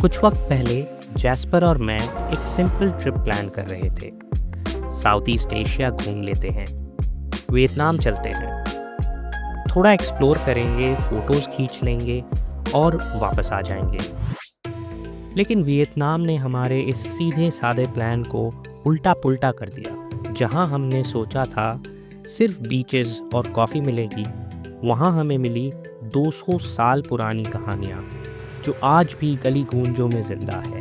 कुछ वक्त पहले जैस्पर और मैं एक सिंपल ट्रिप प्लान कर रहे थे। साउथ ईस्ट एशिया घूम लेते हैं, वियतनाम चलते हैं, थोड़ा एक्सप्लोर करेंगे, फोटोज़ खींच लेंगे और वापस आ जाएंगे। लेकिन वियतनाम ने हमारे इस सीधे साधे प्लान को उल्टा पुल्टा कर दिया। जहां हमने सोचा था सिर्फ बीचेस और कॉफ़ी मिलेगी, वहां हमें मिली 200 साल पुरानी कहानियाँ जो आज भी गली गूंजों में जिंदा है।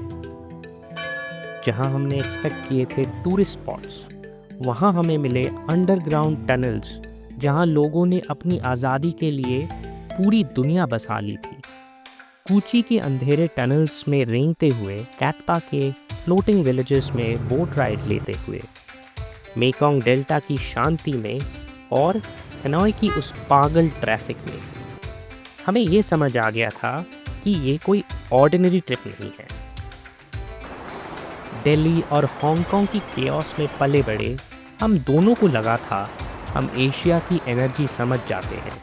जहां हमने एक्सपेक्ट किए थे टूरिस्ट स्पॉट्स, वहां हमें मिले अंडरग्राउंड टनल्स जहां लोगों ने अपनी आज़ादी के लिए पूरी दुनिया बसा ली थी। कूची के अंधेरे टनल्स में रेंगते हुए, कैटपा के फ्लोटिंग विलेजेस में बोट राइड लेते हुए, मेकोंग डेल्टा की शांति में और हनोई की उस पागल ट्रैफिक में, हमें ये समझ आ गया था कि ये कोई ऑर्डिनरी ट्रिप नहीं है। दिल्ली और हांगकांग की केओस में पले बड़े हम दोनों को लगा था हम एशिया की एनर्जी समझ जाते हैं।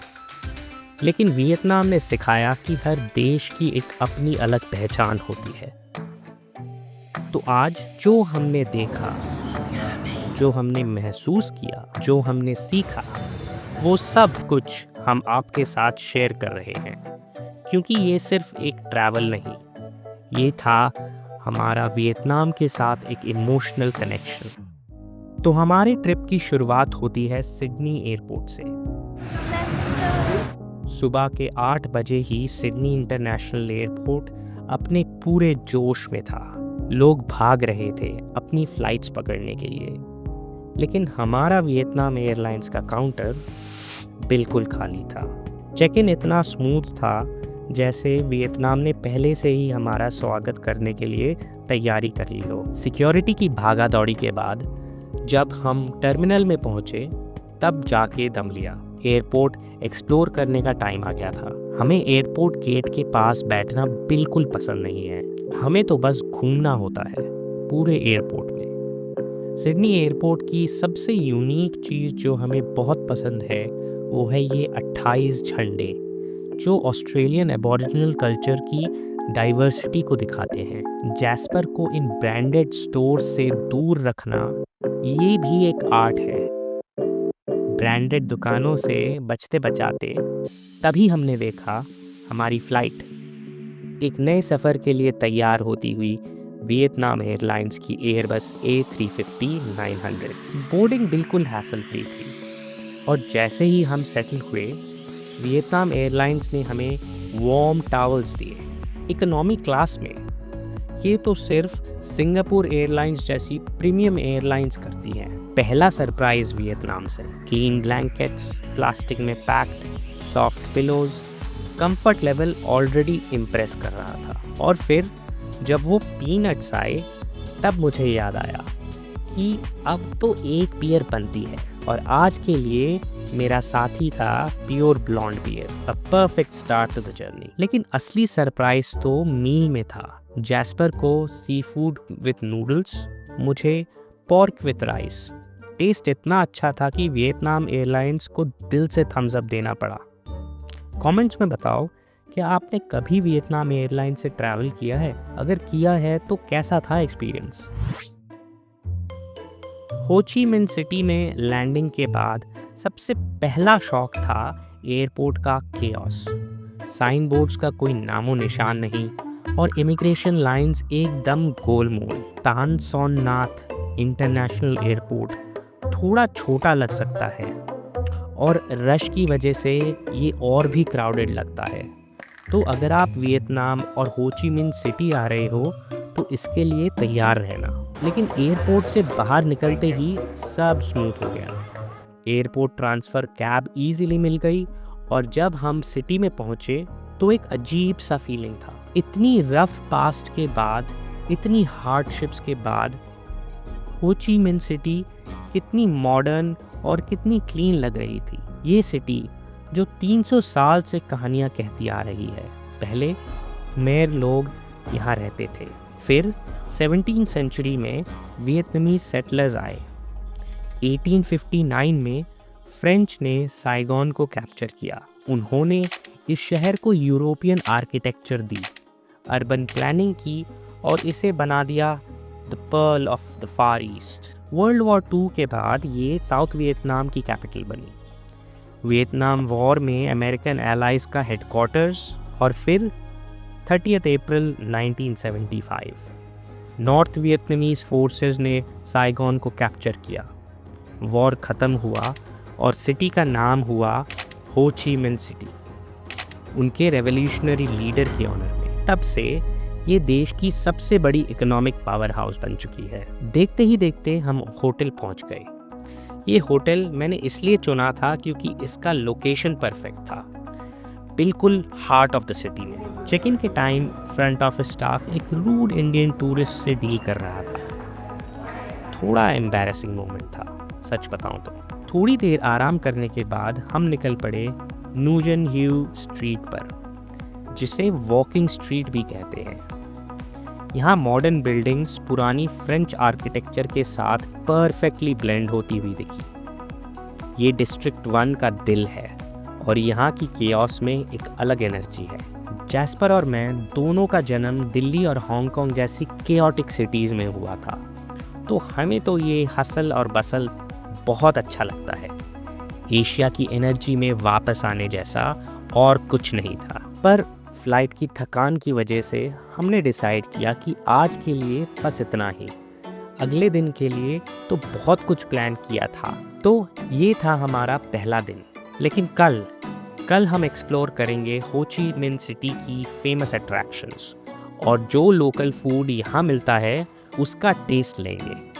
लेकिन वियतनाम ने सिखाया कि हर देश की एक अपनी अलग पहचान होती है। तो आज जो हमने देखा, जो हमने महसूस किया, जो हमने सीखा, वो सब कुछ हम आपके साथ शेयर कर रहे हैं। क्योंकि ये सिर्फ एक ट्रैवल नहीं, ये था हमारा वियतनाम के साथ एक इमोशनल कनेक्शन। तो हमारे ट्रिप की शुरुआत होती है सिडनी एयरपोर्ट से। सुबह के 8 बजे ही सिडनी इंटरनेशनल एयरपोर्ट अपने पूरे जोश में था। लोग भाग रहे थे अपनी फ्लाइट्स पकड़ने के लिए। लेकिन हमारा वियतनाम एयरलाइंस का काउंटर बिल्कुल खाली था। चेक इन इतना स्मूथ था जैसे वियतनाम ने पहले से ही हमारा स्वागत करने के लिए तैयारी कर ली हो। सिक्योरिटी की भागा दौड़ी के बाद जब हम टर्मिनल में पहुंचे, तब जाके दम लिया। एयरपोर्ट एक्सप्लोर करने का टाइम आ गया था। हमें एयरपोर्ट गेट के पास बैठना बिल्कुल पसंद नहीं है। हमें तो बस घूमना होता है पूरे एयरपोर्ट में। सिडनी एयरपोर्ट की सबसे यूनिक चीज़ जो हमें बहुत पसंद है वो है ये 28 झंडे जो ऑस्ट्रेलियन एबोरिजिनल कल्चर की डाइवर्सिटी को दिखाते हैं। जैस्पर को इन ब्रांडेड स्टोर से दूर रखना ये भी एक आर्ट है। ब्रांडेड दुकानों से बचते बचाते तभी हमने देखा हमारी फ्लाइट एक नए सफ़र के लिए तैयार होती हुई वियतनाम एयरलाइंस की एयरबस A350-900। बोर्डिंग बिल्कुल हैसल फ्री थी और जैसे ही हम सेटल हुए, वियतनाम एयरलाइंस ने हमें वार्म टॉवल्स दिए इकोनॉमी क्लास में। ये तो सिर्फ सिंगापुर एयरलाइंस जैसी प्रीमियम एयरलाइंस करती हैं। पहला सरप्राइज वियतनाम से क्लीन ब्लैंकेट्स, प्लास्टिक में packed soft pillows, comfort level already impress कर रहा था। और फिर जब वो पीनट्स आए, तब मुझे याद आया कि अब तो एक बियर बनती है और आज के लिए मेरा साथी था pure blonde beer, a perfect start to the journey. लेकिन असली सरप्राइज तो मील में था। जैस्पर को सी फूड विथ नूडल्स, मुझे पोर्क विथ राइस। टेस्ट इतना अच्छा था कि वियतनाम एयरलाइंस को दिल से थम्स अप देना पड़ा। कमेंट्स में बताओ कि आपने कभी वियतनाम एयरलाइंस से ट्रैवल किया है? अगर किया है तो कैसा था एक्सपीरियंस? हो ची मिन सिटी में लैंडिंग के बाद सबसे पहला शॉक था एयरपोर्ट का केओस। साइन बोर्ड्स का कोई नामो निशान नहीं और इमिग्रेशन लाइंस एकदम गोलमोल। तान सॉन नाथ इंटरनेशनल एयरपोर्ट थोड़ा छोटा लग सकता है और रश की वजह से ये और भी क्राउडेड लगता है। तो अगर आप वियतनाम और हो ची मिन सिटी आ रहे हो तो इसके लिए तैयार रहना। लेकिन एयरपोर्ट से बाहर निकलते ही सब स्मूथ हो गया। एयरपोर्ट ट्रांसफ़र कैब इजीली मिल गई और जब हम सिटी में पहुंचे तो एक अजीब सा फीलिंग था। इतनी रफ पास्ट के बाद, इतनी हार्डशिप्स के बाद हो ची मिन सिटी कितनी मॉडर्न और कितनी क्लीन लग रही थी। ये सिटी जो 300 साल से कहानियाँ कहती आ रही है। पहले खमेर लोग यहाँ रहते थे, फिर 17th सेंचुरी में वियतनामी सेटलर्स आए। 1859 में फ्रेंच ने साइगोन को कैप्चर किया। उन्होंने इस शहर को यूरोपियन आर्किटेक्चर दी, अर्बन प्लानिंग की और इसे बना दिया the pearl of the far east. World war 2 के बाद ये साउथ वियतनाम की कैपिटल बनी। वियतनाम वॉर में अमेरिकन एलाइज का हेडक्वार्टर्स और फिर 30 अप्रैल 1975 नॉर्थ वियतनामीज फोर्सेस ने साइगॉन को कैप्चर किया। वॉर ख़त्म हुआ और सिटी का नाम हुआ हो ची मिन सिटी, उनके रेवोल्यूशनरी लीडर के ऑनर में। तब से ये देश की सबसे बड़ी इकोनॉमिक पावर हाउस बन चुकी है। देखते ही देखते हम होटल पहुंच गए। ये होटल मैंने इसलिए चुना था क्योंकि इसका लोकेशन परफेक्ट था, बिल्कुल हार्ट ऑफ द सिटी में। चेक इन के टाइम फ्रंट ऑफिस स्टाफ एक रूड इंडियन टूरिस्ट से डील कर रहा था। थोड़ा एम्बैरेसिंग मोमेंट था सच बताऊं तो। थोड़ी देर आराम करने के बाद हम निकल पड़े नूजन ह्यू स्ट्रीट पर, जिसे वॉकिंग स्ट्रीट भी कहते हैं। यहाँ मॉडर्न बिल्डिंग्स पुरानी फ्रेंच आर्किटेक्चर के साथ परफेक्टली ब्लेंड होती हुई दिखी। ये डिस्ट्रिक्ट 1 का दिल है और यहाँ की केओस में एक अलग एनर्जी है। जैस्पर और मैं दोनों का जन्म दिल्ली और हांगकांग जैसी केओटिक सिटीज़ में हुआ था, तो हमें तो ये हसल और बसल बहुत अच्छा लगता है। एशिया की एनर्जी में वापस आने जैसा और कुछ नहीं था। पर फ्लाइट की थकान की वजह से हमने डिसाइड किया कि आज के लिए बस इतना ही। अगले दिन के लिए तो बहुत कुछ प्लान किया था। तो ये था हमारा पहला दिन। लेकिन कल हम एक्सप्लोर करेंगे हो ची मिन सिटी की फेमस अट्रैक्शंस और जो लोकल फूड यहाँ मिलता है उसका टेस्ट लेंगे।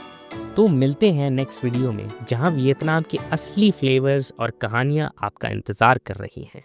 तो मिलते हैं नेक्स्ट वीडियो में, जहाँ वियतनाम के असली फ्लेवर्स और कहानियाँ आपका इंतज़ार कर रही हैं।